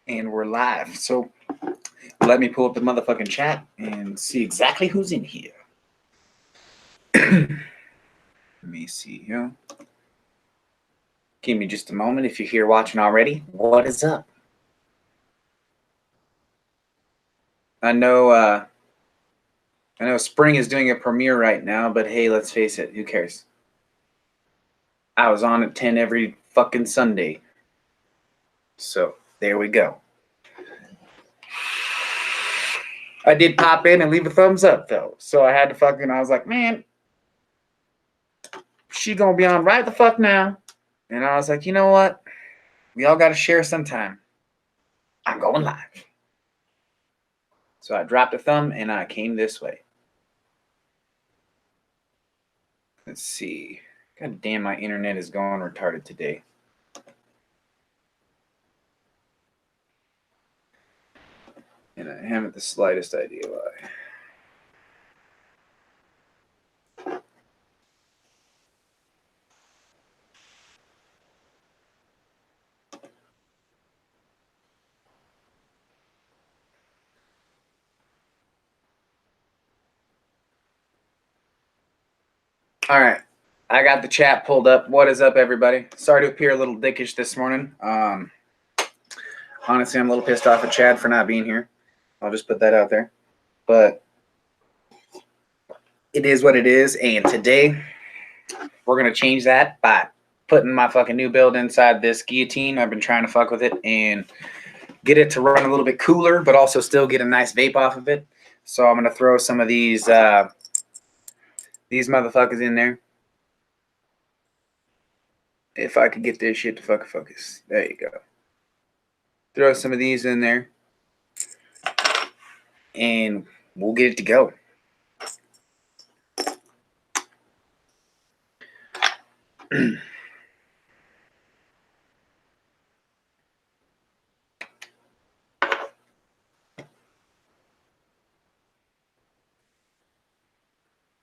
And we're live. So let me pull up the motherfucking chat and see exactly who's in here. Let me see here. Give me just a moment. If you're here watching already, what is up? I know Spring is doing a premiere right now, but hey, let's face it, who cares? I was on at 10 every fucking Sunday. So there we go. I did pop in and leave a thumbs up though. So I had to I was like, man, she gonna be on right the fuck now. And I was like, you know what? We all gotta share sometime. I'm going live. So I dropped a thumb and I came this way. Let's see. God damn, my internet is going retarded today. And I haven't the slightest idea why. All right. I got the chat pulled up. What is up, everybody? Sorry to appear a little dickish this morning. Honestly, I'm a little pissed off at Chad for not being here. I'll just put that out there. But it is what it is. And today, we're going to change that by putting my fucking new build inside this Guillotine. I've been trying to fuck with it and get it to run a little bit cooler, but also still get a nice vape off of it. So I'm going to throw some of these motherfuckers in there. If I could get this shit to fucking focus. There you go. Throw some of these in there. And we'll get it to go.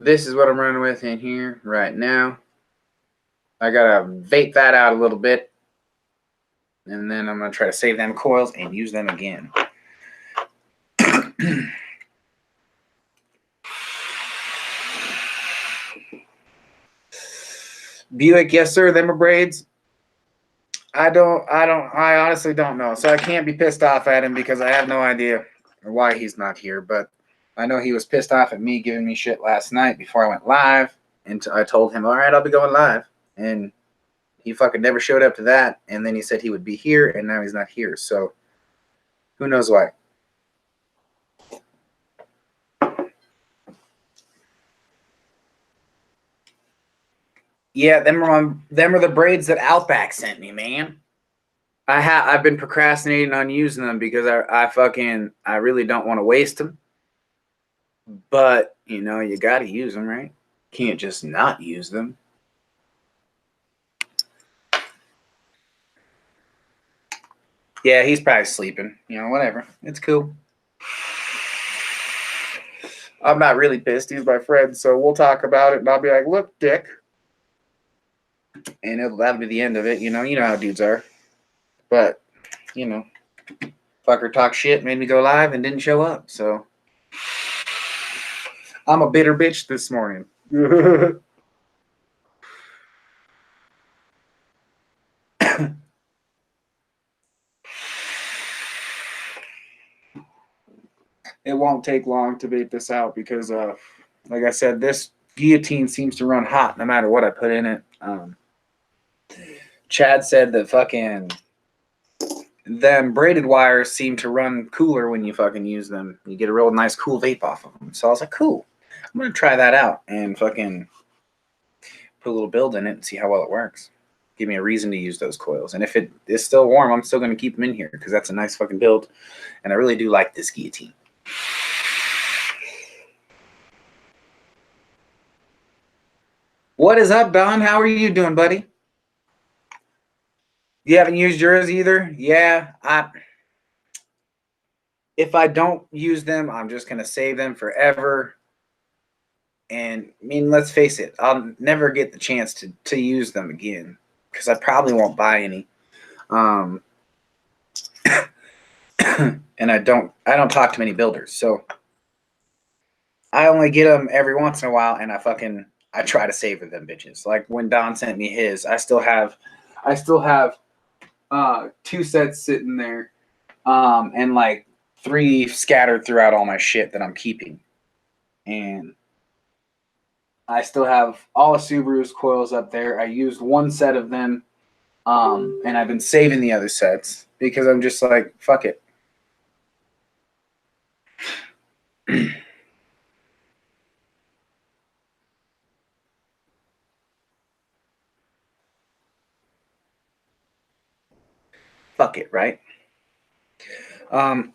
This is what I'm running with in here right now. I gotta vape that out a little bit. And then I'm gonna try to save them coils and use them again. Buick, yes sir, them are braids. I honestly don't know. So I can't be pissed off at him because I have no idea why he's not here. But I know he was pissed off at me giving me shit last night before I went live. And I told him, all right, I'll be going live. And he fucking never showed up to that. And then he said he would be here, and now he's not here. So who knows why. Yeah, them are the braids that Outback sent me, man. I've been procrastinating on using them because I really don't want to waste them. But, you know, you got to use them, right? Can't just not use them. Yeah, he's probably sleeping. You know, whatever. It's cool. I'm not really pissed. He's my friend, so we'll talk about it, and I'll be like, look, dick. And that'll be the end of it. You know how dudes are. But, you know, fucker talk shit, made me go live, and didn't show up. So I'm a bitter bitch this morning. It won't take long to vape this out because, like I said, this Guillotine seems to run hot no matter what I put in it. Chad said that fucking them braided wires seem to run cooler when you fucking use them. You get a real nice cool vape off of them. So I was like, cool. I'm going to try that out and fucking put a little build in it and see how well it works. Give me a reason to use those coils. And if it is still warm, I'm still going to keep them in here because that's a nice fucking build. And I really do like this Guillotine. What is up, Don? How are you doing, buddy? You haven't used yours either? Yeah. If I don't use them, I'm just going to save them forever. And, I mean, let's face it. I'll never get the chance to use them again because I probably won't buy any. and I don't talk to many builders, so I only get them every once in a while, and I try to savor them bitches. Like when Don sent me his, I still have 2 sets sitting there, and like 3 scattered throughout all my shit that I'm keeping, and I still have all of Subaru's coils up there. I used 1 set of them, and I've been saving the other sets because I'm just like, fuck it. Fuck it, right? Um,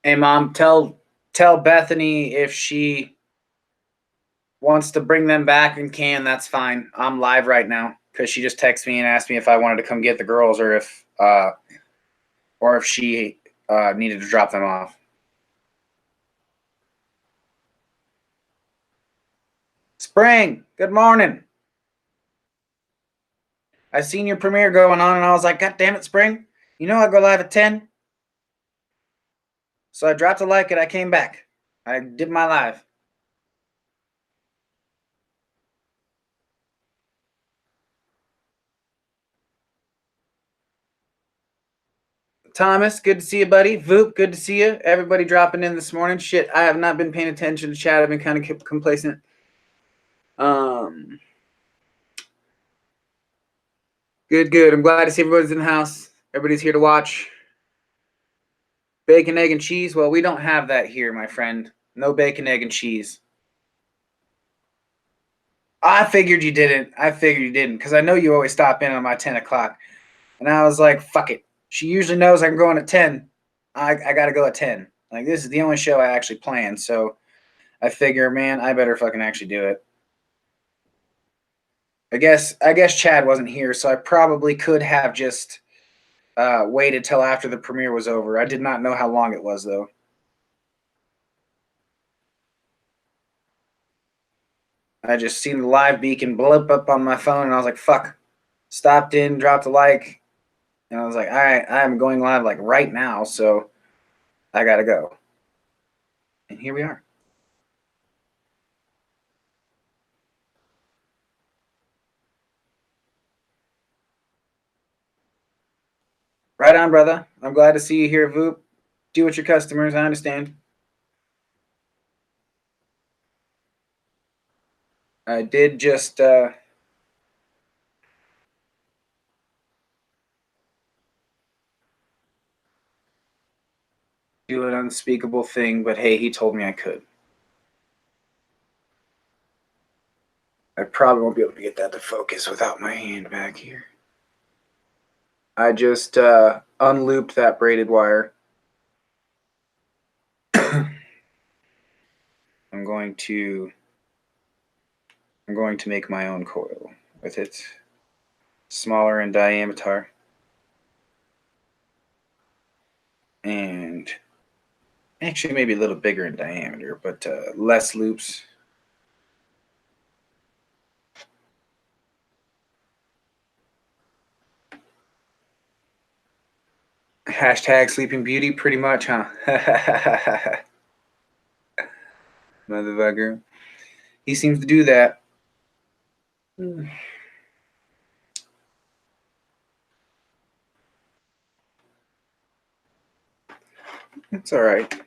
hey, Mom, tell Bethany if she wants to bring them back and can, that's fine. I'm live right now because she just texted me and asked me if I wanted to come get the girls or if she needed to drop them off. Spring, good morning. I seen your premiere going on and I was like, God damn it, Spring. You know I go live at 10. So I dropped a like and I came back. I did my live. Thomas, good to see you, buddy. Voop, good to see you. Everybody dropping in this morning. Shit, I have not been paying attention to chat. I've been kind of complacent. Good. I'm glad to see everybody's in the house. Everybody's here to watch. Bacon, egg, and cheese. Well, we don't have that here, my friend. No bacon, egg, and cheese. I figured you didn't. Because I know you always stop in on my 10 o'clock. And I was like, fuck it. She usually knows I'm going at 10. I got to go at 10. Like, this is the only show I actually plan. So I figure, man, I better fucking actually do it. I guess Chad wasn't here, so I probably could have just waited till after the premiere was over. I did not know how long it was, though. I just seen the live beacon blip up on my phone, and I was like, fuck. Stopped in, dropped a like, and I was like, all right, I'm going live like right now, so I gotta go. And here we are. Right on, brother. I'm glad to see you here, Voop. Do with your customers, I understand. I did just do an unspeakable thing, but hey, he told me I could. I probably won't be able to get that to focus without my hand back here. I just unlooped that braided wire. I'm going to make my own coil with it smaller in diameter and actually maybe a little bigger in diameter, but less loops. Hashtag Sleeping Beauty, pretty much, huh? Motherfucker. He seems to do that. It's all right.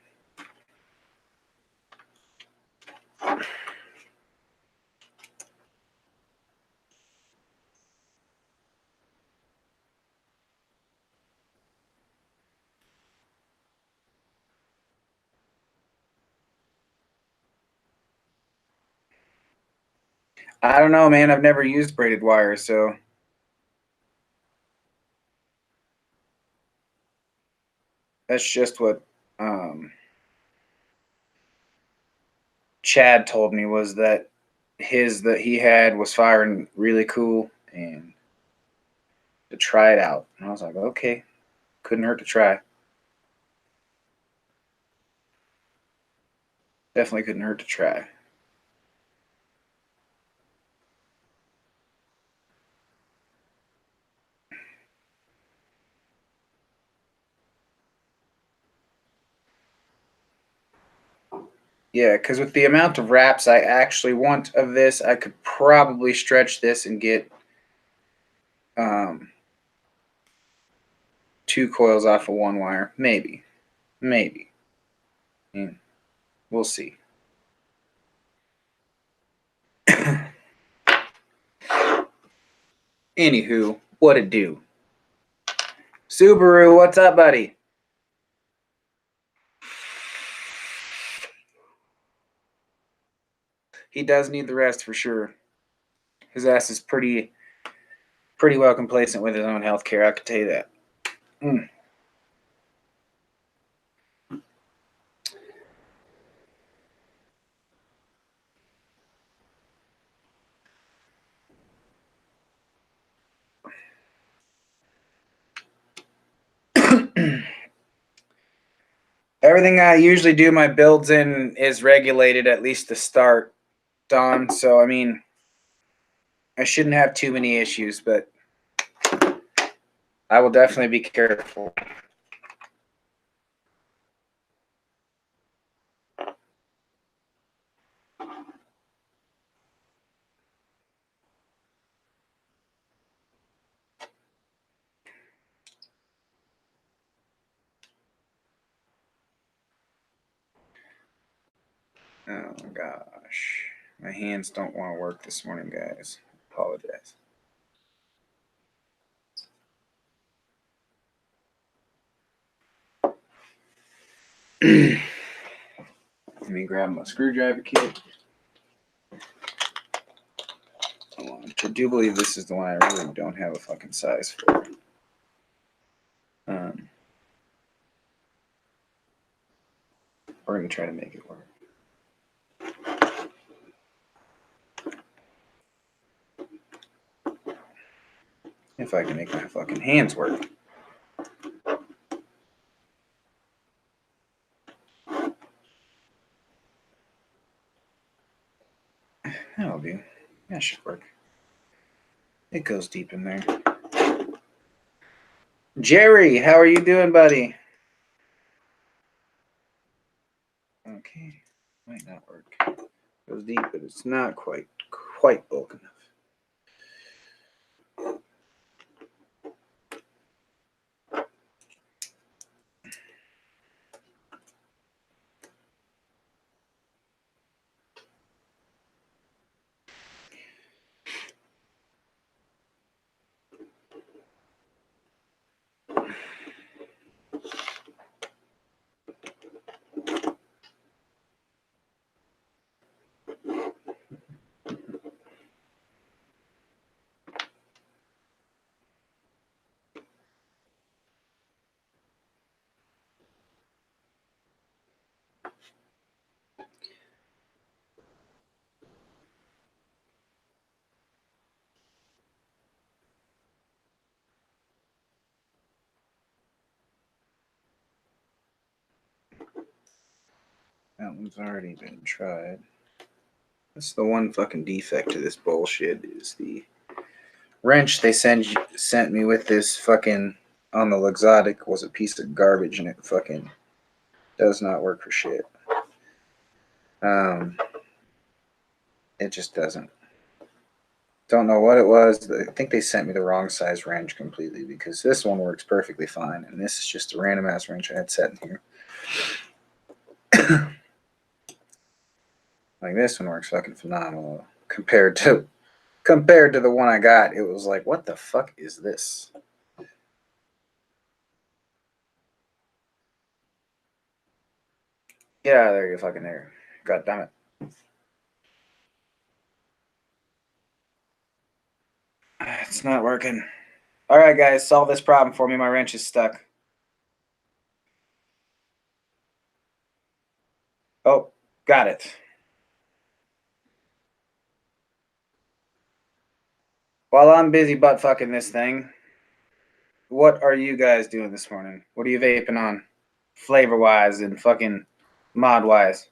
I don't know, man. I've never used braided wire, so that's just what Chad told me was that his that he had was firing really cool and to try it out. And I was like, okay, couldn't hurt to try. Definitely couldn't hurt to try. Yeah, because with the amount of wraps I actually want of this, I could probably stretch this and get 2 coils off of 1 wire. Maybe. Maybe. We'll see. Anywho, what it do? Subaru, what's up, buddy? He does need the rest for sure. His ass is pretty well complacent with his own health care, I can tell you that. Everything I usually do my builds in is regulated, at least to start, Don. So, I mean, I shouldn't have too many issues, but I will definitely be careful. Oh my gosh. My hands don't want to work this morning, guys. Apologize. Let me grab my screwdriver kit. I do believe this is the one I really don't have a fucking size for. We're going to try to make it work. If I can make my fucking hands work. That'll do. That should work. It goes deep in there. Jerry, how are you doing, buddy? Okay. Might not work. It goes deep, but it's not quite bulk enough. That one's already been tried. That's the one fucking defect to this bullshit is the wrench they sent me with this fucking on the Luxottic was a piece of garbage and it fucking does not work for shit. It just doesn't. Don't know what it was. I think they sent me the wrong size wrench completely because this one works perfectly fine and this is just a random ass wrench I had set in here. Like this one works fucking phenomenal compared to the one I got. It was like, what the fuck is this? Get out of there, you fucking there. God damn it. It's not working. All right, guys, solve this problem for me. My wrench is stuck. Oh, got it. While I'm busy butt fucking this thing, what are you guys doing this morning? What are you vaping on? Flavor wise and fucking mod wise.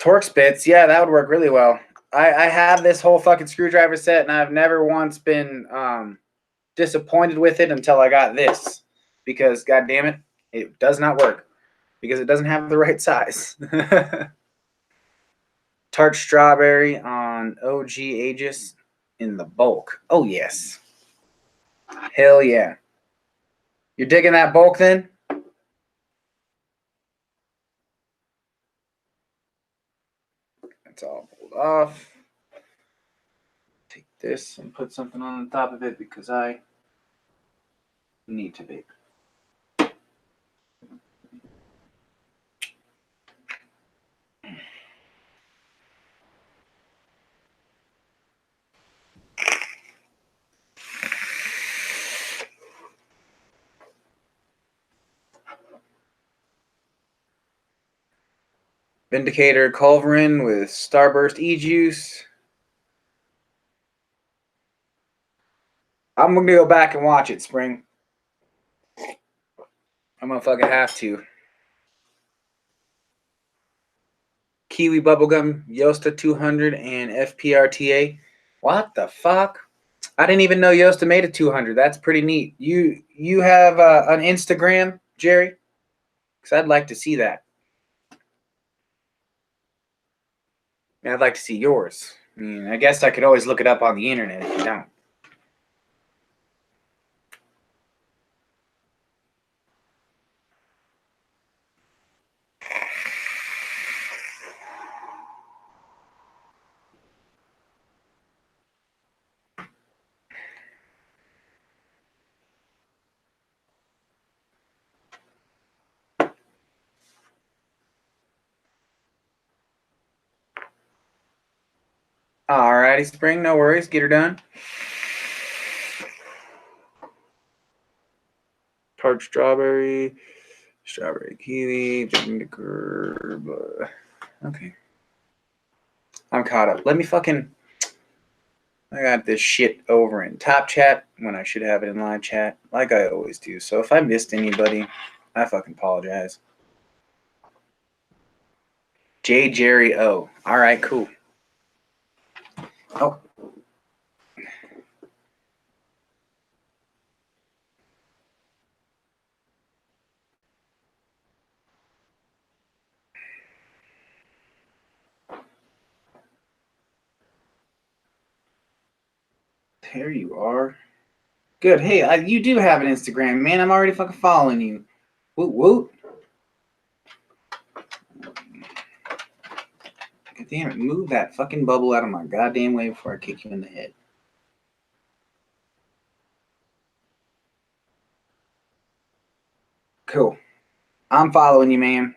Torx bits, yeah, that would work really well. I have this whole fucking screwdriver set, and I've never once been disappointed with it until I got this. Because, god damn it, it does not work. Because it doesn't have the right size. Tart strawberry on OG Aegis in the bulk. Oh, yes. Hell yeah. You're digging that bulk then? That's all pulled off. Take this and put something on the top of it because I need to vape. Vindicator Culverin with Starburst E-Juice. I'm going to go back and watch it, Spring. I'm going to fucking have to. Kiwi Bubblegum, Yosta 200, and FPRTA. What the fuck? I didn't even know Yosta made a 200. That's pretty neat. You have an Instagram, Jerry? Because I'd like to see that. I'd like to see yours. I mean, I guess I could always look it up on the internet if you don't. Alrighty, Spring, no worries. Get her done. Tart strawberry, strawberry kiwi, vinegar. Okay. I'm caught up. Let me fucking... I got this shit over in top chat when I should have it in live chat, like I always do. So if I missed anybody, I fucking apologize. J. Jerry O. All right, cool. Oh. There you are. Good. Hey, you do have an Instagram, man. I'm already fucking following you. Woot woot. God damn it. Move that fucking bubble out of my goddamn way before I kick you in the head. Cool. I'm following you, man.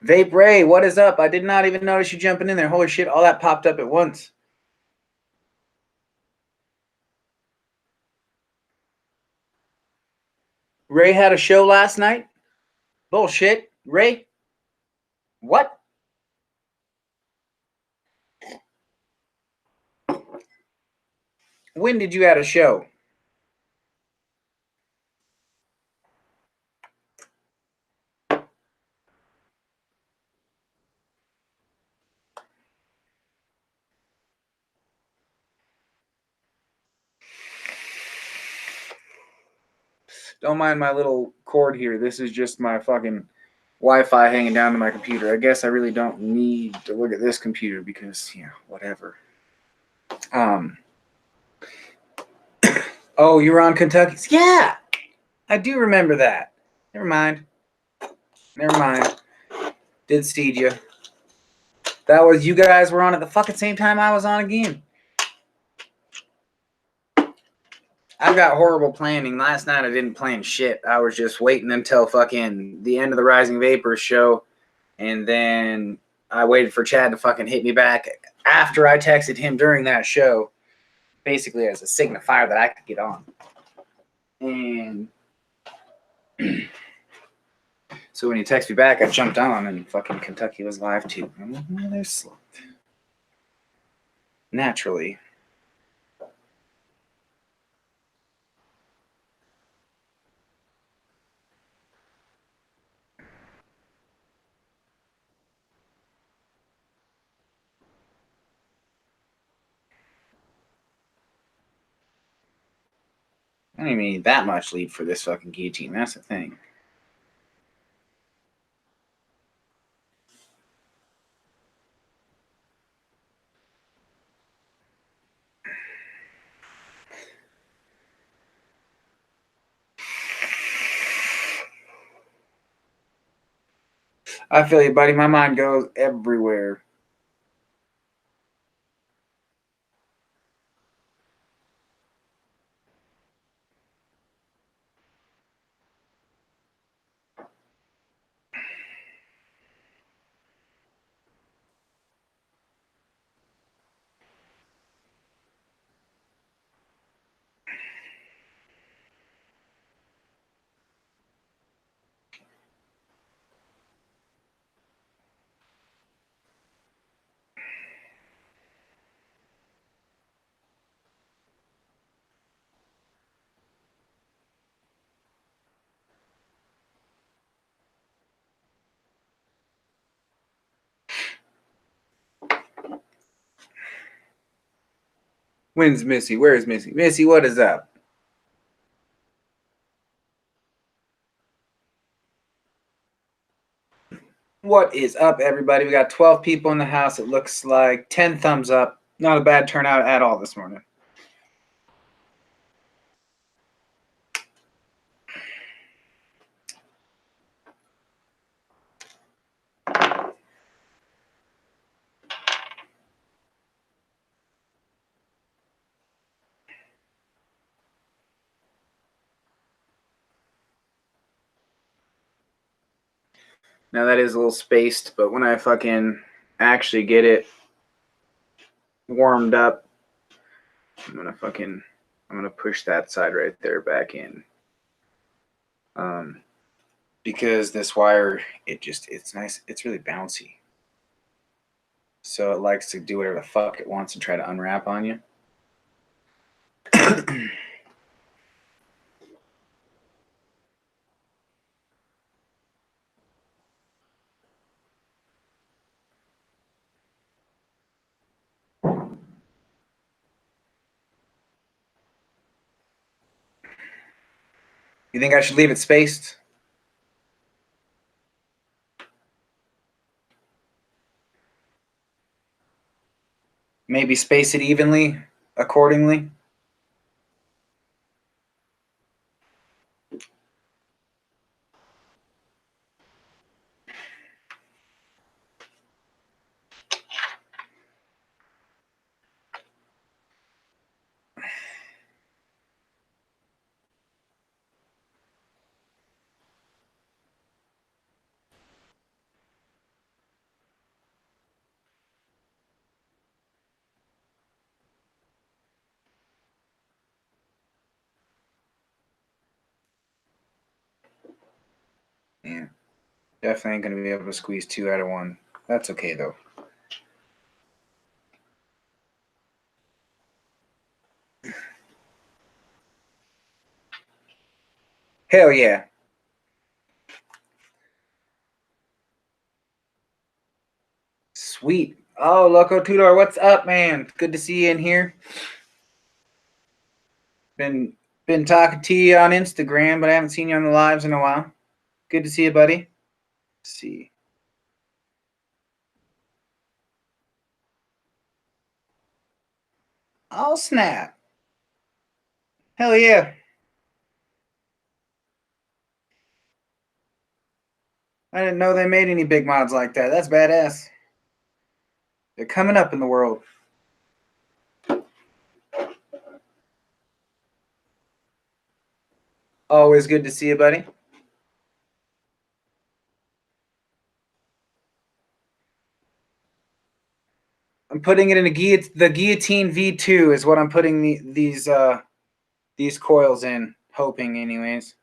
Vape Ray, what is up? I did not even notice you jumping in there. Holy shit, all that popped up at once. Ray had a show last night? Bullshit. Ray? What? When did you have a show? Don't mind my little cord here. This is just my fucking Wi-Fi hanging down to my computer. I guess I really don't need to look at this computer because, yeah, whatever. Oh, you were on Kentucky's? Yeah, I do remember that. Never mind. Did see you. That was, you guys were on at the fucking same time I was on again. I've got horrible planning. Last night I didn't plan shit. I was just waiting until fucking the end of the Rising Vapors show. And then I waited for Chad to fucking hit me back after I texted him during that show. Basically as a signifier that I could get on. And so when he texted me back, I jumped on and fucking Kentucky was live too. I'm like, well, they're slumped. Naturally. I don't even need that much lead for this fucking guillotine. That's the thing. I feel you, buddy. My mind goes everywhere. When's Missy? Where is Missy? Missy, what is up? What is up, everybody? We got 12 people in the house. It looks like 10 thumbs up. Not a bad turnout at all this morning. Now that is a little spaced, but when I fucking actually get it warmed up, I'm gonna push that side right there back in. Because this wire, it's nice. It's really bouncy. So it likes to do whatever the fuck it wants and try to unwrap on you. You think I should leave it spaced? Maybe space it evenly accordingly? Yeah. Definitely ain't going to be able to squeeze 2 out of 1. That's okay, though. Hell yeah. Sweet. Oh, Loco Tudor, what's up, man? Good to see you in here. Been talking to you on Instagram, but I haven't seen you on the lives in a while. Good to see you, buddy. Let's see. Oh, snap. Hell yeah. I didn't know they made any big mods like that. That's badass. They're coming up in the world. Always good to see you, buddy. I'm putting it in the Guillotine V2 is what I'm putting these coils in, hoping anyways.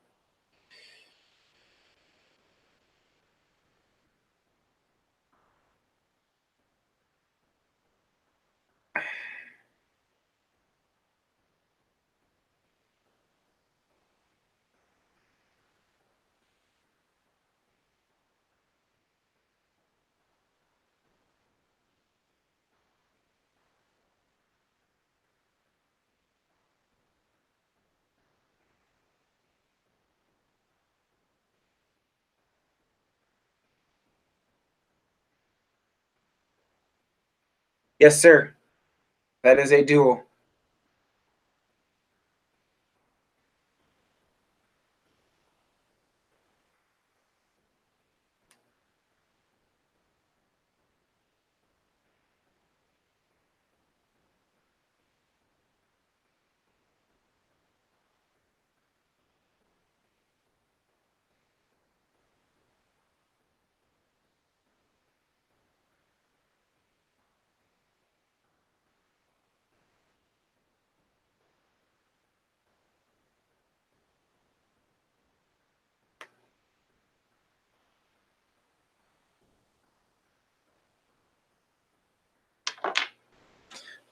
Yes, sir. That is a dual.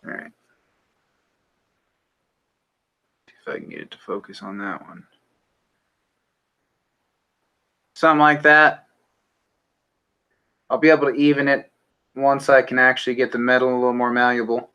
All right. If I can get it to focus on that one. Something like that. I'll be able to even it once I can actually get the metal a little more malleable.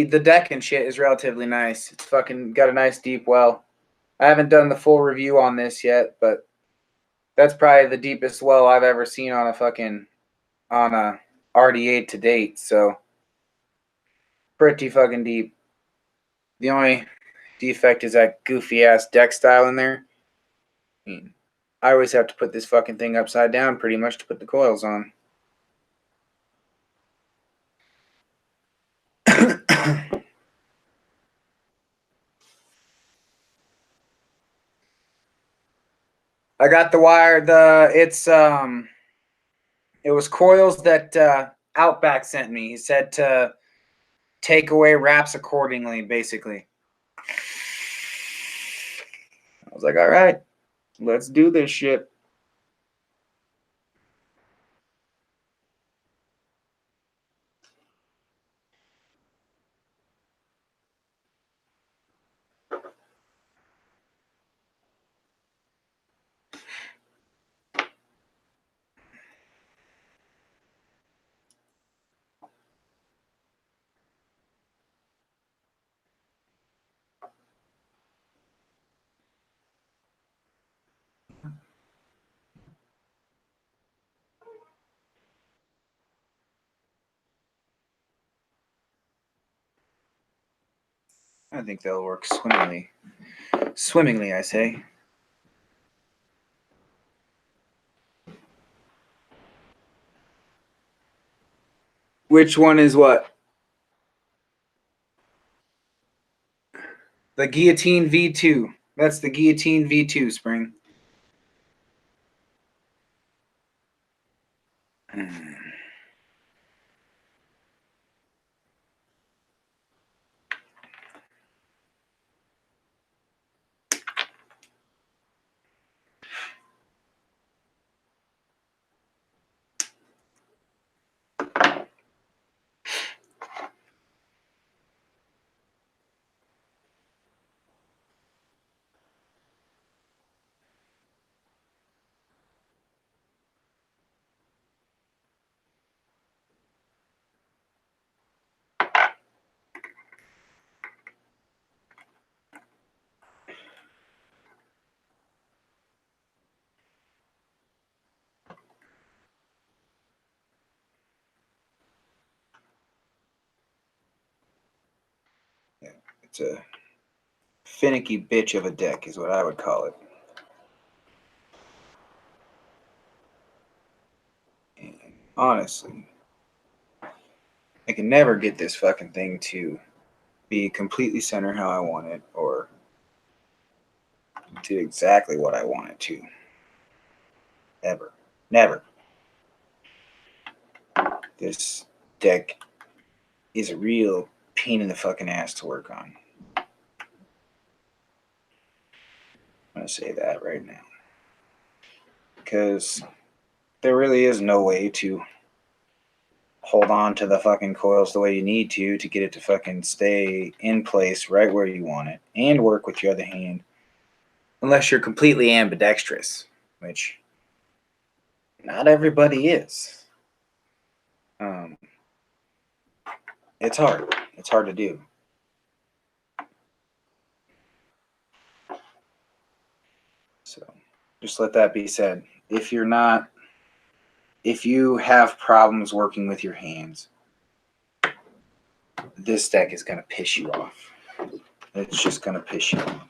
The deck and shit is relatively nice. It's fucking got a nice deep well. I haven't done the full review on this yet, but that's probably the deepest well I've ever seen on a RD8 to date. So pretty fucking deep. The only defect is that goofy ass deck style in there. I mean, I always have to put this fucking thing upside down pretty much to put the coils on. I got the wire. It was coils that Outback sent me. He said to take away wraps accordingly, basically. I was like, all right, let's do this shit. I think they'll work swimmingly. Swimmingly, I say. Which one is what? The Guillotine V2. That's the Guillotine V2, Spring. Yeah, it's a finicky bitch of a deck, is what I would call it. And honestly, I can never get this fucking thing to be completely center how I want it or do exactly what I want it to. Ever. Never. This deck is a real pain in the fucking ass to work on. I'm going to say that right now. Because there really is no way to hold on to the fucking coils the way you need to get it to fucking stay in place right where you want it and work with your other hand. Unless you're completely ambidextrous, which not everybody is. It's hard. It's hard to do. So just let that be said. If you have problems working with your hands, this deck is going to piss you off. It's just going to piss you off.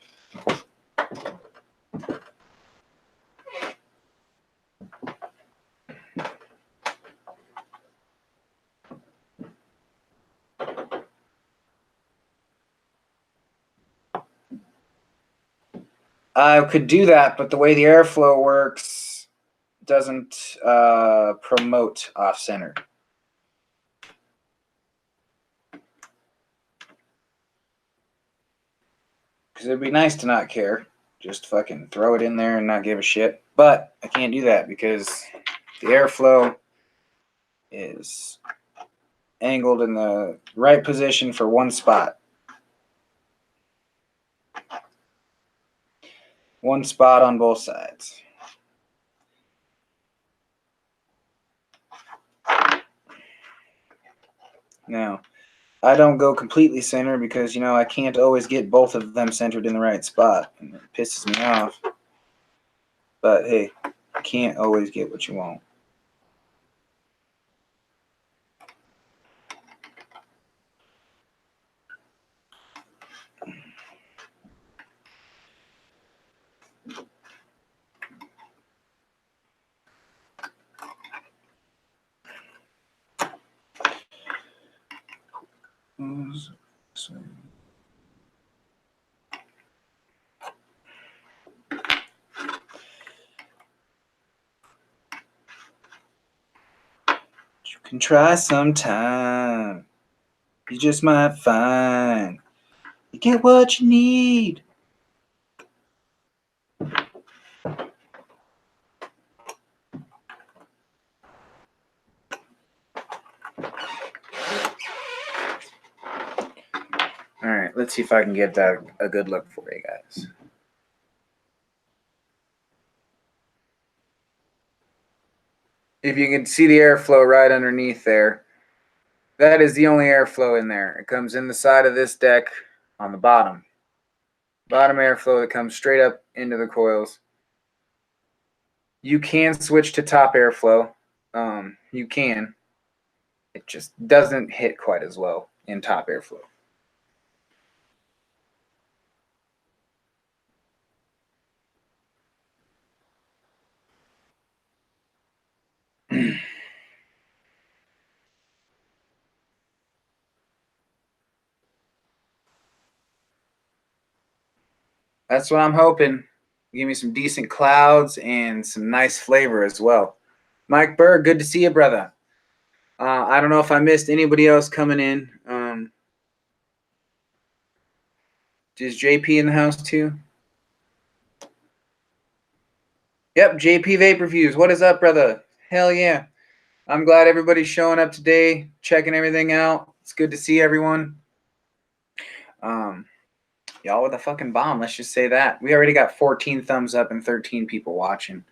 I could do that, but the way the airflow works doesn't promote off-center. Because it'd be nice to not care. Just fucking throw it in there and not give a shit. But I can't do that because the airflow is angled in the right position for one spot. One spot on both sides. Now, I don't go completely center because, you know, I can't always get both of them centered in the right spot. And it pisses me off. But, hey, you can't always get what you want. You can try sometime. You just might find you get what you need. All right, let's see if I can get that a good look for you guys. If you can see the airflow right underneath there, that is the only airflow in there. It comes in the side of this deck on the bottom. Bottom airflow that comes straight up into the coils. You can switch to top airflow. You can. It just doesn't hit quite as well in top airflow. That's what I'm hoping. Give me some decent clouds and some nice flavor as well. Mike Berg, good to see you, brother. I don't know if I missed anybody else coming in. Is JP in the house too? Yep, JP Vape Reviews. What is up, brother? Hell yeah. I'm glad everybody's showing up today, checking everything out. It's good to see everyone. Y'all with a fucking bomb. Let's just say that. We already got 14 thumbs up and 13 people watching.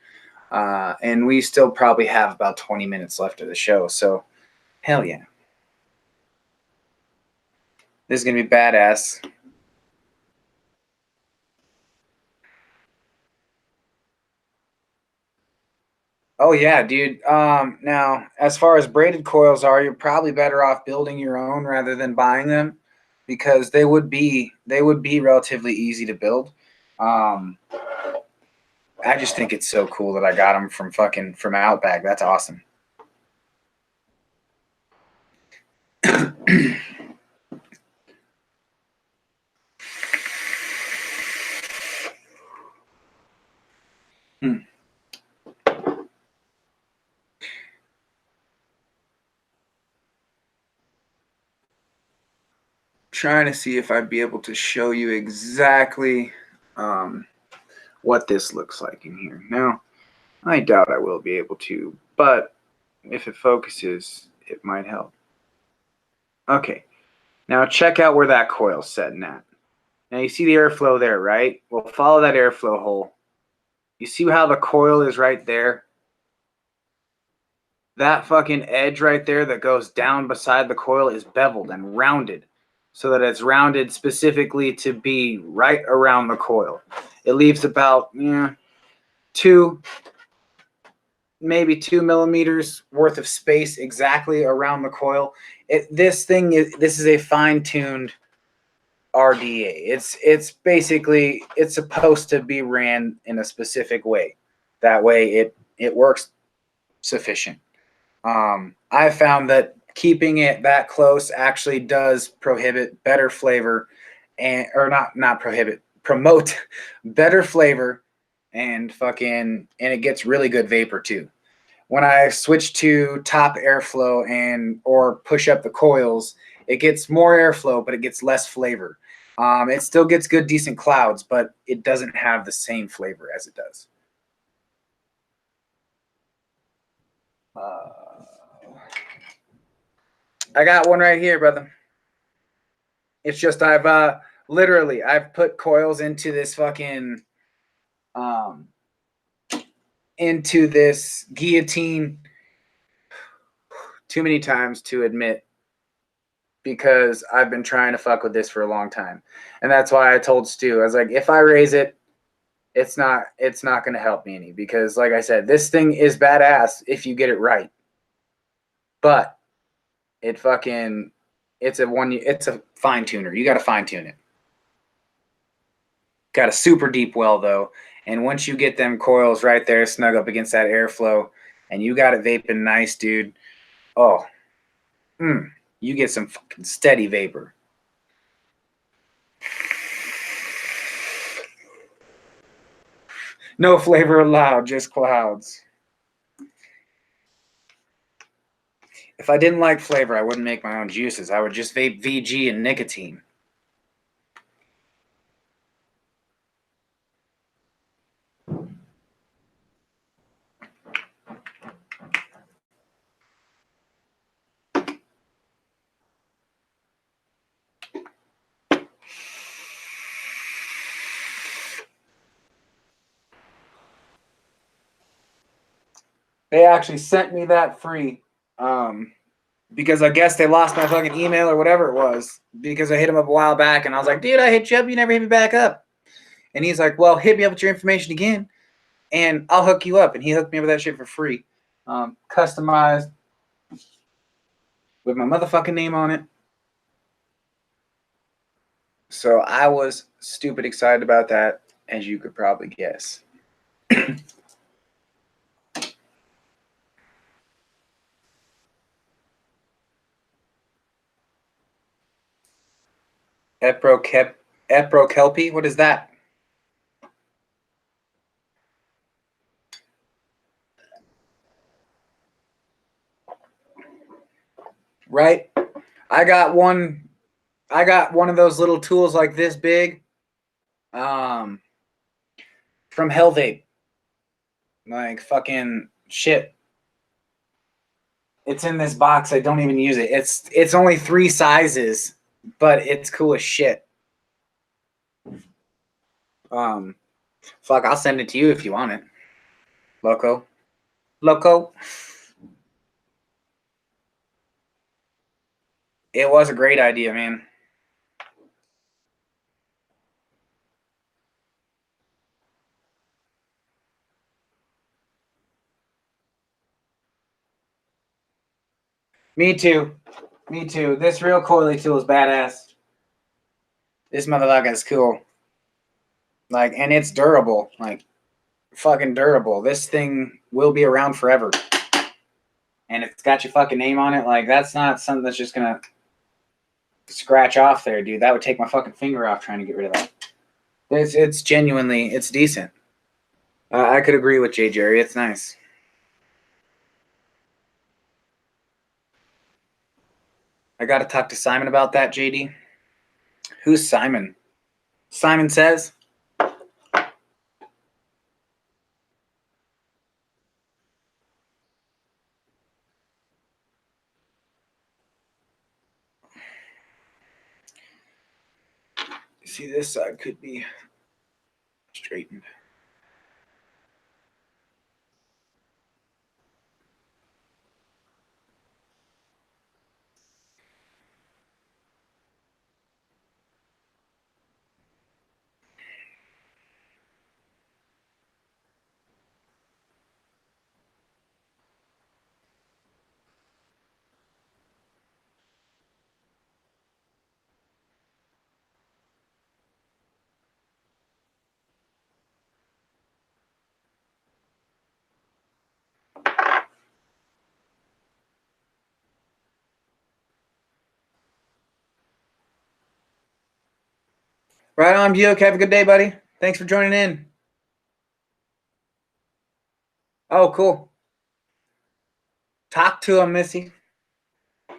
And we still probably have about 20 minutes left of the show. So, hell yeah. This is going to be badass. Oh, yeah, dude. Now, as far as braided coils are, you're probably better off building your own rather than buying them because they would be relatively easy to build. I just think it's so cool that I got them from Outback. That's awesome. Trying to see if I'd be able to show you exactly what this looks like in here. Now, I doubt I will be able to, but if it focuses, it might help. Okay. Now check out where that coil's setting at. Now you see the airflow there, right? Well, follow that airflow hole. You see how the coil is right there? That fucking edge right there that goes down beside the coil is beveled and rounded so that it's rounded specifically to be right around the coil. It leaves about maybe 2 millimeters worth of space exactly around the coil. This is a fine-tuned RDA. It's basically, it's supposed to be ran in a specific way. That way it works sufficient. I found that keeping it that close actually does prohibit better flavor promote better flavor and it gets really good vapor too. When I switch to top airflow or push up the coils, it gets more airflow, but it gets less flavor. It still gets good, decent clouds, but it doesn't have the same flavor as it does. I got one right here, brother. It's just I've put coils into this fucking into this Guillotine too many times to admit, because I've been trying to fuck with this for a long time. And that's why I told Stu, I was like, if I raise it, it's not going to help me any, because like I said, this thing is badass if you get it right. But it's a fine tuner. You got to fine tune it. Got a super deep well though. And once you get them coils right there snug up against that airflow and you got it vaping nice, dude. Oh, you get some fucking steady vapor. No flavor allowed, just clouds. If I didn't like flavor, I wouldn't make my own juices. I would just vape VG and nicotine. They actually sent me that free because I guess they lost my fucking email or whatever it was, because I hit him up a while back and I was like, dude, I hit you up. You never hit me back up. And he's like, well, hit me up with your information again and I'll hook you up. And he hooked me up with that shit for free. Customized with my motherfucking name on it. So I was stupid excited about that, as you could probably guess. Eprokelpie? What is that? Right? I got one of those little tools like this big from Hell Vape. Like fucking shit. It's in this box. I don't even use it. It's only 3 sizes, but it's cool as shit. Fuck, I'll send it to you if you want it. Loco. It was a great idea, man. Me too. This real coily tool is badass. This motherfucker is cool. Like, and it's durable. Like, fucking durable. This thing will be around forever. And it's got your fucking name on it. Like, that's not something that's just gonna scratch off there, dude. That would take my fucking finger off trying to get rid of that. It's genuinely, it's decent. I could agree with Jay Jerry. It's nice. I got to talk to Simon about that, JD. Who's Simon? Simon Says. See, this side could be straightened. Right on, Buick. Have a good day, buddy. Thanks for joining in. Oh, cool. Talk to him, Missy.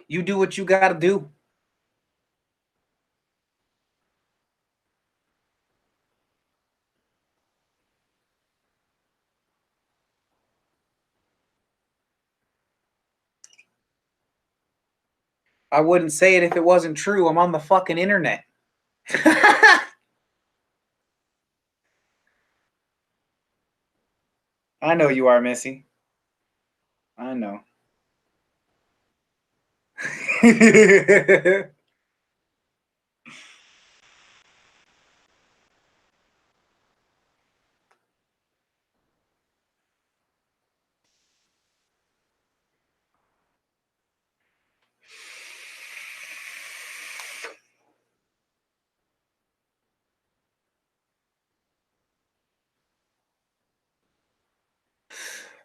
You do what you got to do. I wouldn't say it if it wasn't true. I'm on the fucking internet. I know you are, Missy. I know.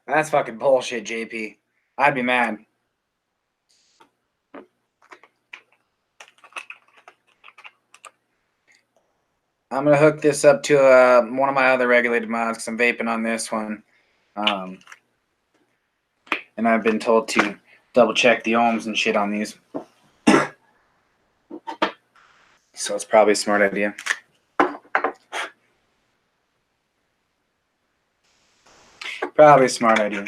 That's fucking bullshit, JP. I'd be mad. I'm going to hook this up to one of my other regulated mods because I'm vaping on this one. And I've been told to double check the ohms and shit on these. So it's probably a smart idea. Probably a smart idea.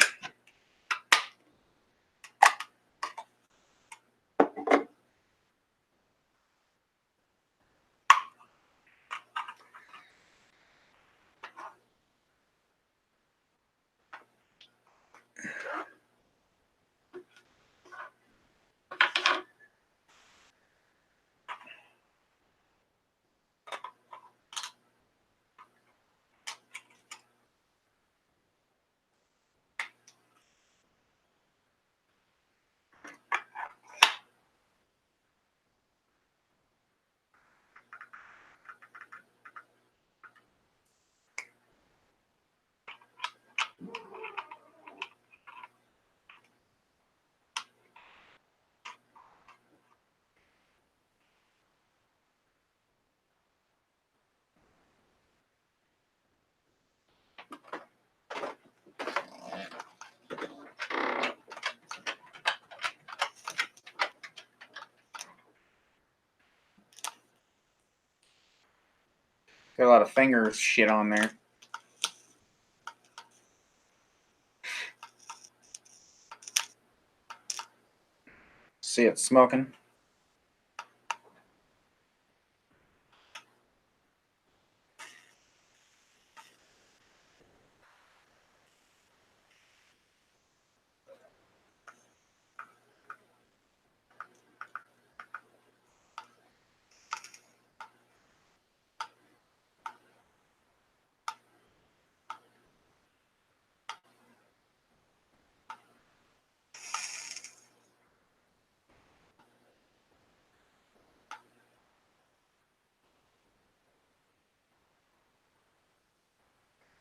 Got a lot of finger shit on there. See it smoking.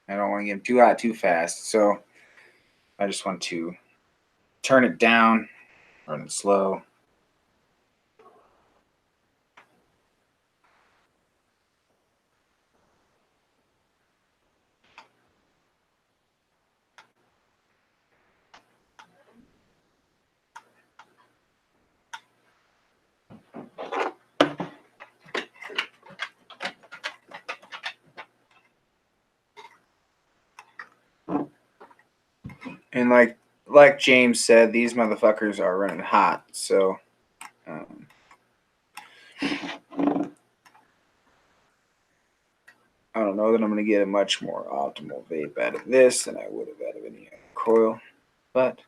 I don't want to get them too hot too fast, so I just want to turn it down, run it slow. And like James said, these motherfuckers are running hot, so I don't know that I'm going to get a much more optimal vape out of this than I would have out of any other coil, but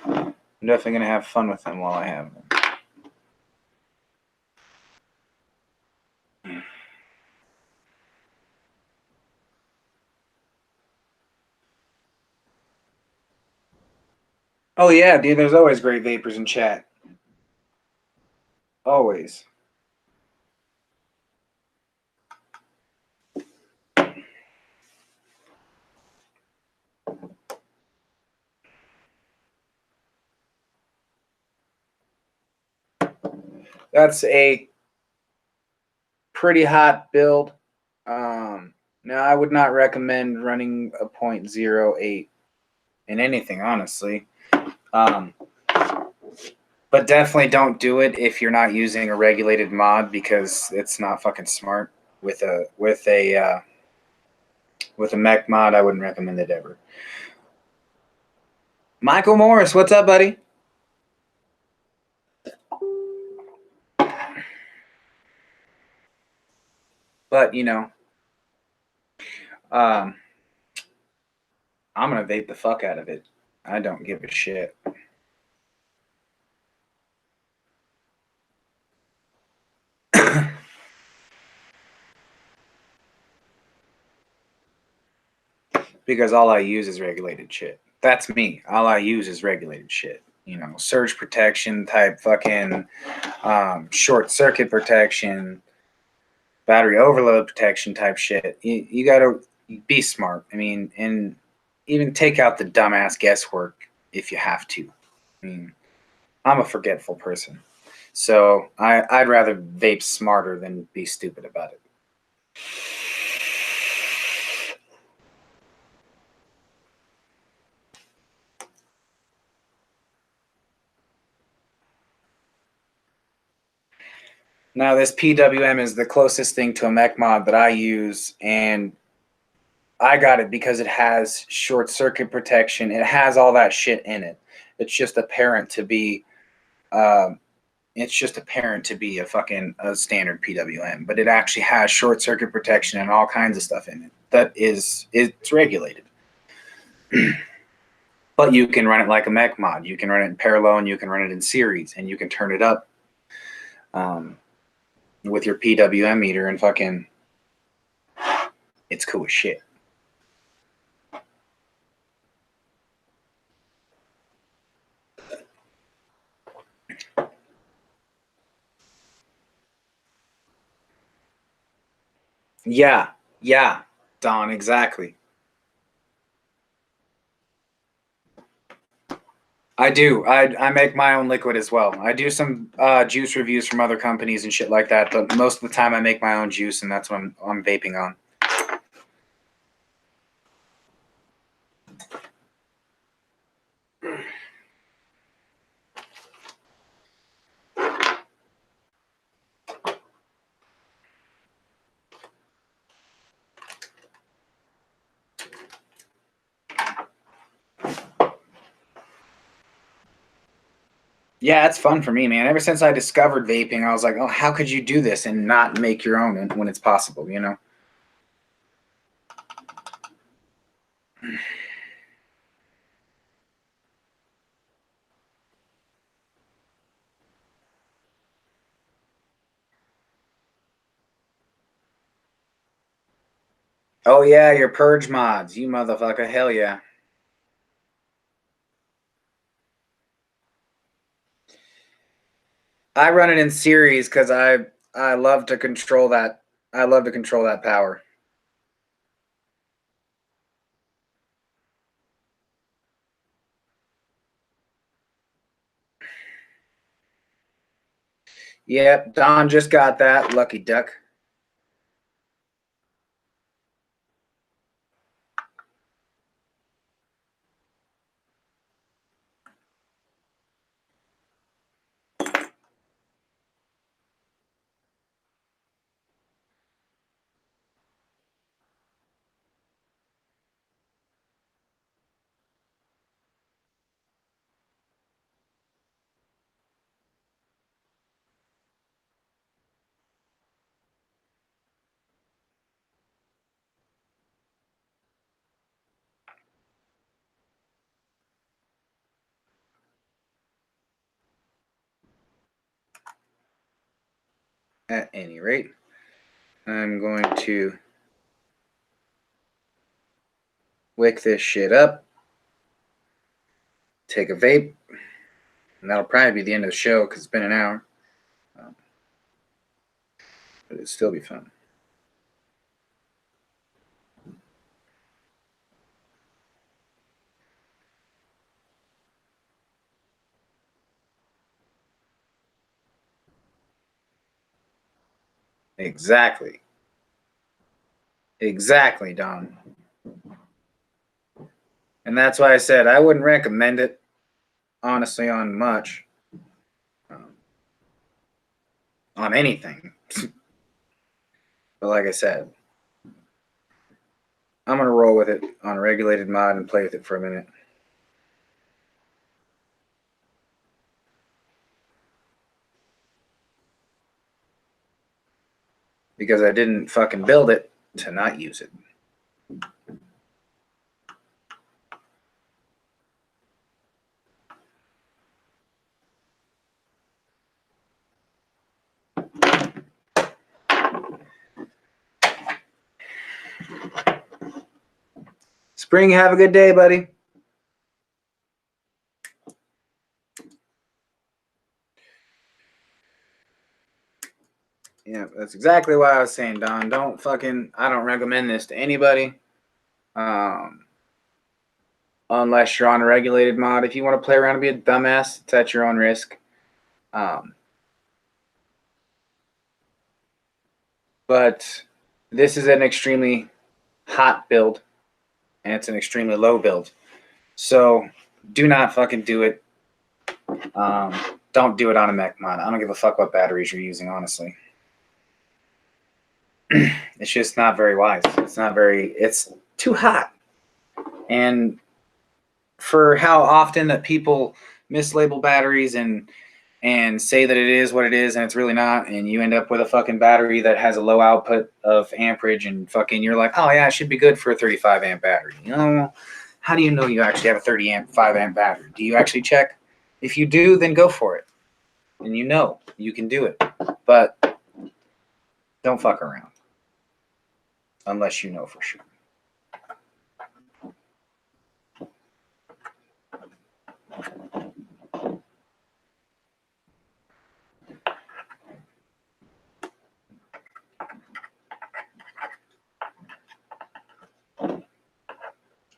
I'm definitely going to have fun with them while I have them. Oh yeah, dude, there's always great vapors in chat. Always. That's a pretty hot build. Now, I would not recommend running a 0.08 in anything, honestly. But definitely don't do it if you're not using a regulated mod, because it's not fucking smart. With a mech mod, I wouldn't recommend it ever. Michael Morris, what's up, buddy? But you know, I'm gonna vape the fuck out of it. I don't give a shit. Because all I use is regulated shit. That's me. All I use is regulated shit. You know, surge protection type fucking short circuit protection, battery overload protection type shit. You gotta be smart. I mean, and even take out the dumbass guesswork if you have to. I mean, I'm a forgetful person. So I'd rather vape smarter than be stupid about it. Now, this PWM is the closest thing to a mech mod that I use, and I got it because it has short circuit protection. It has all that shit in it. It's just apparent to be, uh, a fucking a standard PWM, but it actually has short circuit protection and all kinds of stuff in it. It's regulated. But you can run it like a mech mod. You can run it in parallel, and you can run it in series, and you can turn it up with your PWM meter, and fucking, it's cool as shit. Yeah, Don, exactly. I do. I make my own liquid as well. I do some juice reviews from other companies and shit like that, but most of the time I make my own juice, and that's what I'm vaping on. Yeah, it's fun for me, man. Ever since I discovered vaping, I was like, oh, how could you do this and not make your own when it's possible, you know? Oh, yeah, your purge mods. You motherfucker. Hell yeah. I run it in series because I love to control that. I love to control that power. Yep, Don just got that. Lucky duck. At any rate, I'm going to wick this shit up, take a vape, and that'll probably be the end of the show because it's been an hour. But it'll still be fun. Exactly. Exactly, Don. And that's why I said I wouldn't recommend it, honestly, on much. On anything. But like I said, I'm going to roll with it on a regulated mod and play with it for a minute. Because I didn't fucking build it to not use it. Spring, have a good day, buddy. Yeah, that's exactly why I was saying, Don. I don't recommend this to anybody. Unless you're on a regulated mod. If you want to play around and be a dumbass, it's at your own risk. But this is an extremely hot build, and it's an extremely low build. So do not fucking do it. Don't do it on a mech mod. I don't give a fuck what batteries you're using, honestly. It's just not very wise. It's too hot. And for how often that people mislabel batteries and say that it is what it is and it's really not, and you end up with a fucking battery that has a low output of amperage and fucking you're like, oh yeah, it should be good for a 35 amp battery. You know, how do you know you actually have a 5 amp battery? Do you actually check? If you do, then go for it. And you know you can do it. But don't fuck around. Unless you know for sure.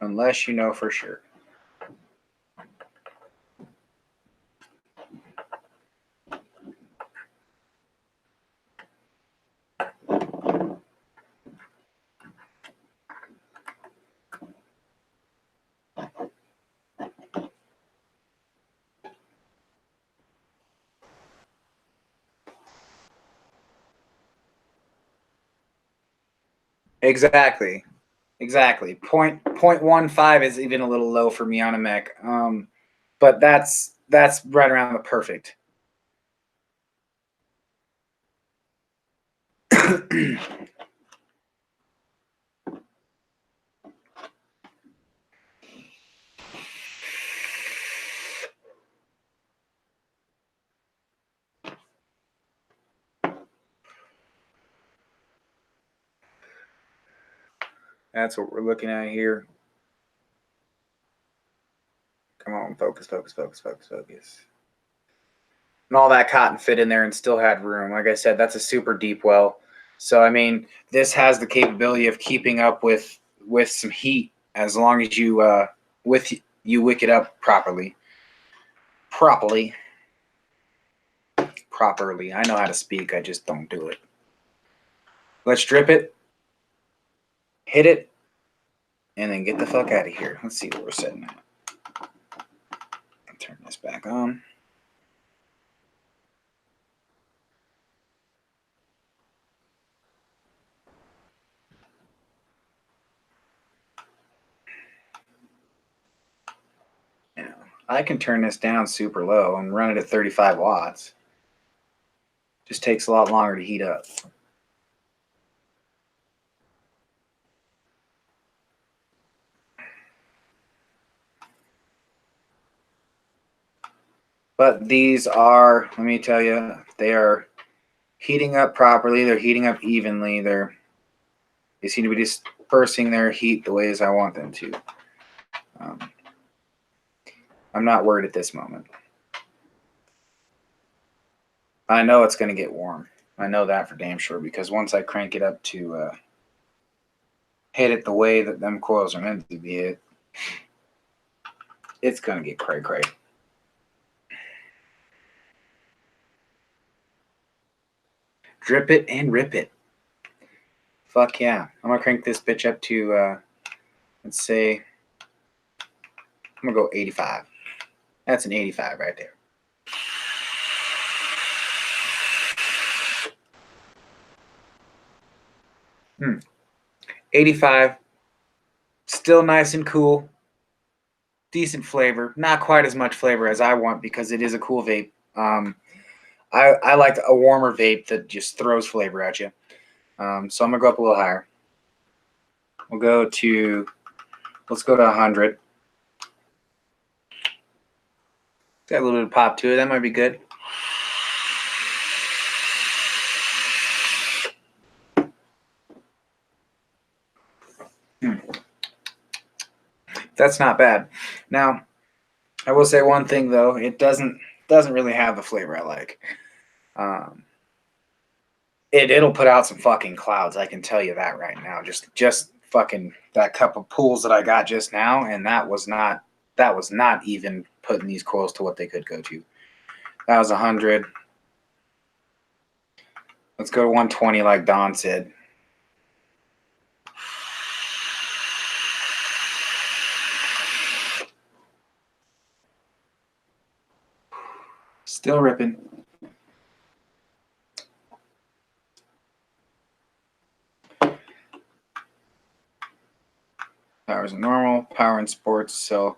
Unless you know for sure. Exactly. 0.15 is even a little low for me on a mech. But that's right around the perfect. That's what we're looking at here. Come on, focus. And all that cotton fit in there and still had room. Like I said, that's a super deep well. So, I mean, this has the capability of keeping up with some heat as long as you wick it up properly. Properly. I know how to speak. I just don't do it. Let's drip it, hit it, and then get the fuck out of here. Let's see what we're setting at. Turn this back on. Now, I can turn this down super low and run it at 35 watts. Just takes a lot longer to heat up. But these are, let me tell you, they are heating up properly. They're heating up evenly. They seem to be dispersing their heat the ways I want them to. I'm not worried at this moment. I know it's going to get warm. I know that for damn sure, because once I crank it up to hit it the way that them coils are meant to be hit, it's going to get cray-cray. Drip it and rip it. Fuck yeah. I'm going to crank this bitch up to, let's say, I'm going to go 85. That's an 85 right there. Hmm. 85. Still nice and cool. Decent flavor. Not quite as much flavor as I want because it is a cool vape. I like a warmer vape that just throws flavor at you. So I'm going to go up a little higher. Let's go to 100. Got a little bit of pop to it. That might be good. That's not bad. Now, I will say one thing though. It doesn't really have the flavor I like. It'll put out some fucking clouds. I can tell you that right now. Just fucking that cup of pools that I got just now, and that was not even putting these coils to what they could go to. That was 100. Let's go to 120 like Don said. Still ripping. Power's in normal, power in sports, so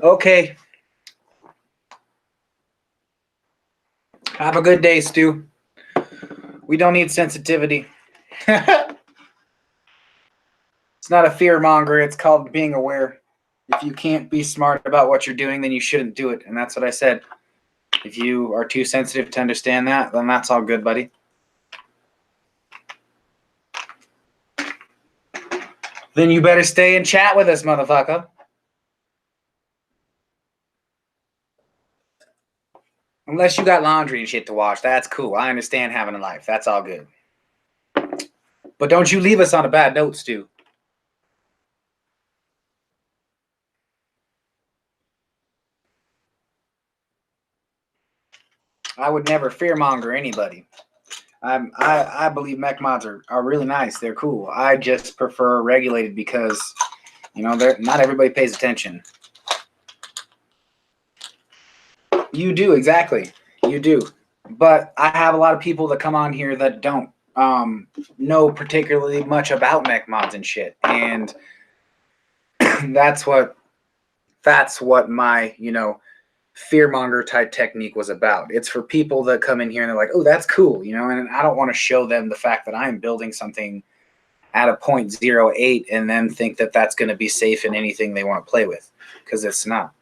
okay. Have a good day, Stu. We don't need sensitivity. It's not a fear monger. It's called being aware. If you can't be smart about what you're doing, then you shouldn't do it. And that's what I said. If you are too sensitive to understand that, then that's all good, buddy. Then you better stay and chat with us, motherfucker. Unless you got laundry and shit to wash. That's cool. I understand having a life. That's all good. But don't you leave us on a bad note, Stu. I would never fearmonger anybody. I believe mech mods are really nice. They're cool. I just prefer regulated because, not everybody pays attention. You do, exactly. You do. But I have a lot of people that come on here that don't know particularly much about mech mods and shit. And that's what my, fearmonger type technique was about. It's for people that come in here and they're like, oh, that's cool, and I don't want to show them the fact that I'm building something at a 0.08 and then think that that's going to be safe in anything they want to play with, because it's not.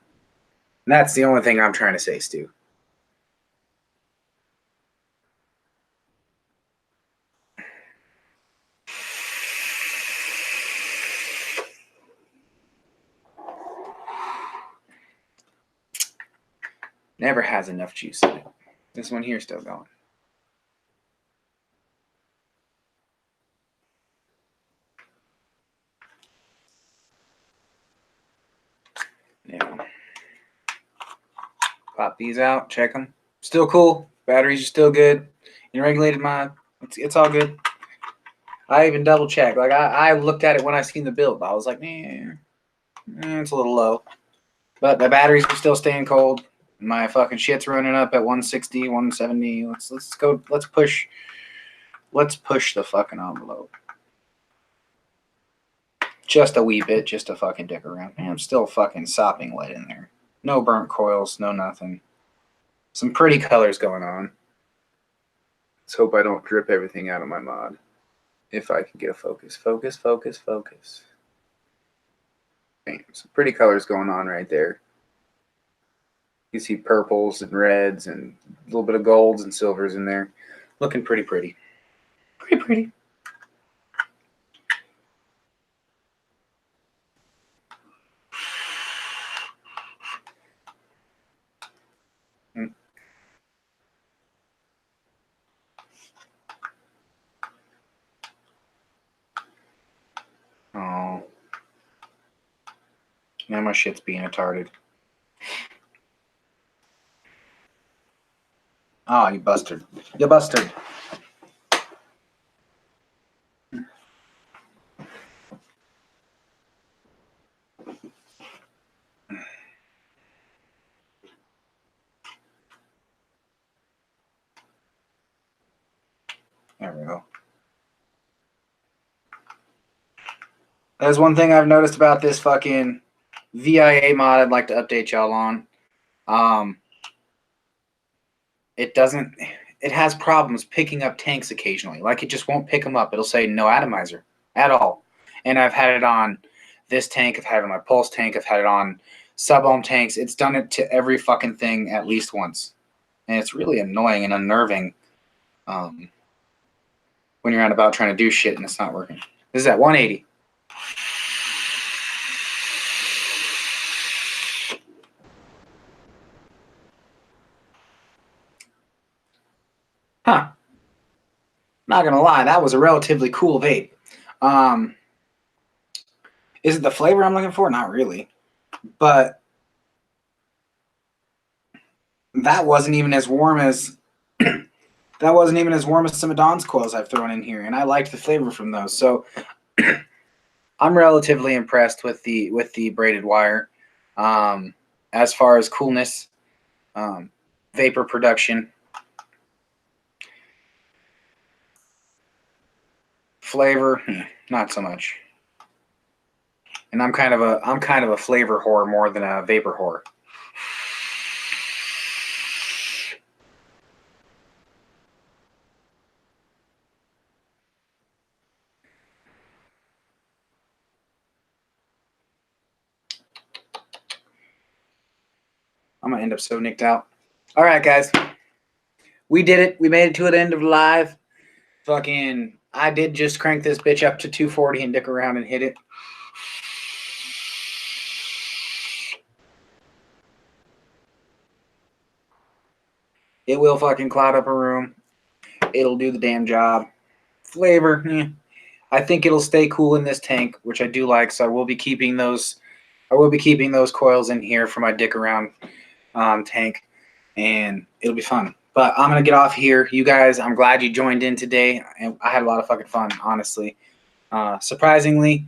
And that's the only thing I'm trying to say, Stu. Never has enough juice in it. This one here is still going. Yeah. Pop these out, check them. Still cool. Batteries are still good. In regulated mod, it's all good. I even double checked. Like I looked at it when I seen the build. I was like, it's a little low. But the batteries are still staying cold. My fucking shit's running up at 160, 170. Let's go. Let's push the fucking envelope. Just a wee bit, just to fucking dick around. Man, I'm still fucking sopping wet in there. No burnt coils, no nothing. Some pretty colors going on. Let's hope I don't drip everything out of my mod. If I can get a focus. Focus, focus, focus. Bam. Some pretty colors going on right there. You see purples and reds and a little bit of golds and silvers in there. Looking pretty pretty. Pretty pretty. Oh. Now my shit's being retarded. Oh, you bastard. You bastard. There we go. There's one thing I've noticed about this fucking VIA mod I'd like to update y'all on. It has problems picking up tanks occasionally. Like, it just won't pick them up. It'll say no atomizer at all. And I've had it on this tank. I've had it on my pulse tank. I've had it on sub-ohm tanks. It's done it to every fucking thing at least once. And it's really annoying and unnerving when you're out about trying to do shit and it's not working. This is at 180. Huh. Not gonna lie, that was a relatively cool vape. Is it the flavor I'm looking for? Not really. But that wasn't even as warm as some of Don's coils I've thrown in here, and I liked the flavor from those. So I'm relatively impressed with the braided wire. As far as coolness, vapor production, flavor, not so much. And I'm kind of a flavor whore more than a vapor whore. I'm gonna end up so nicked out. All right, guys, we did it. We made it to the end of the live. Fucking, I did just crank this bitch up to 240 and dick around and hit it. It will fucking cloud up a room. It'll do the damn job. Flavor, I think it'll stay cool in this tank, which I do like. So I will be keeping those. I will be keeping those coils in here for my dick around tank, and it'll be fun. But I'm gonna get off here. You guys, I'm glad you joined in today. I had a lot of fucking fun, honestly. Surprisingly,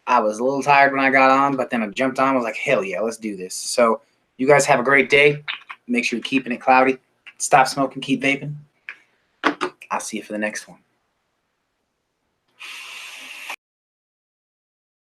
I was a little tired when I got on, but then I jumped on. I was like, hell yeah, let's do this. So you guys have a great day. Make sure you're keeping it cloudy. Stop smoking, keep vaping. I'll see you for the next one.